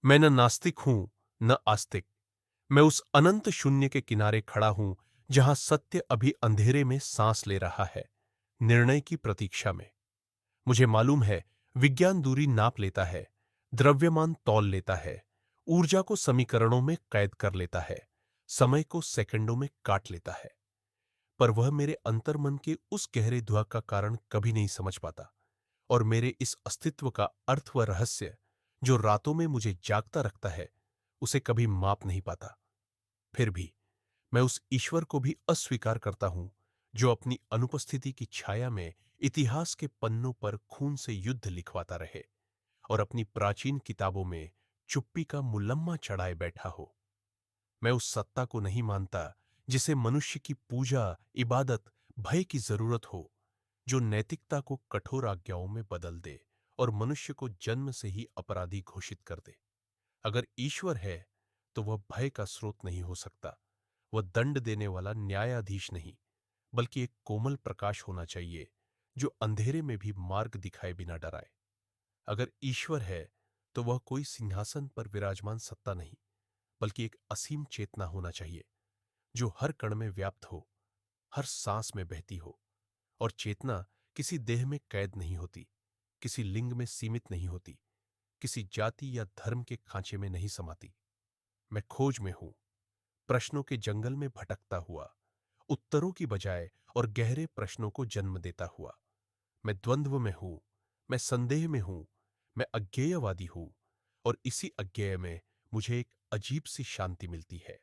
मैं न नास्तिक हूं न आस्तिक। मैं उस अनंत शून्य के किनारे खड़ा हूं जहां सत्य अभी अंधेरे में सांस ले रहा है, निर्णय की प्रतीक्षा में। मुझे मालूम है, विज्ञान दूरी नाप लेता है, द्रव्यमान तौल लेता है, ऊर्जा को समीकरणों में कैद कर लेता है, समय को सेकंडों में काट लेता है। पर वह मेरे अंतर्मन के उस गहरे दुआ का कारण कभी नहीं समझ पाता, और मेरे इस अस्तित्व का अर्थ व रहस्य जो रातों में मुझे जागता रखता है, उसे कभी माप नहीं पाता। फिर भी मैं उस ईश्वर को भी अस्वीकार करता हूं जो अपनी अनुपस्थिति की छाया में इतिहास के पन्नों पर खून से युद्ध लिखवाता रहे और अपनी प्राचीन किताबों में चुप्पी का मुलम्मा चढ़ाए बैठा हो। मैं उस सत्ता को नहीं मानता जिसे मनुष्य की पूजा, इबादत, भय की जरूरत हो, जो नैतिकता को कठोर आज्ञाओं में बदल दे और मनुष्य को जन्म से ही अपराधी घोषित कर दे। अगर ईश्वर है तो वह भय का स्रोत नहीं हो सकता। वह दंड देने वाला न्यायाधीश नहीं, बल्कि एक कोमल प्रकाश होना चाहिए जो अंधेरे में भी मार्ग दिखाए बिना डराए। अगर ईश्वर है तो वह कोई सिंहासन पर विराजमान सत्ता नहीं, बल्कि एक असीम चेतना होना चाहिए जो हर कण में व्याप्त हो, हर सांस में बहती हो। और चेतना किसी देह में कैद नहीं होती, किसी लिंग में सीमित नहीं होती, किसी जाति या धर्म के खांचे में नहीं समाती। मैं खोज में हूं, प्रश्नों के जंगल में भटकता हुआ, उत्तरों की बजाय और गहरे प्रश्नों को जन्म देता हुआ। मैं द्वंद्व में हूं, मैं संदेह में हूं, मैं अज्ञेयवादी हूं, और इसी अज्ञेय में मुझे एक अजीब सी शांति मिलती है।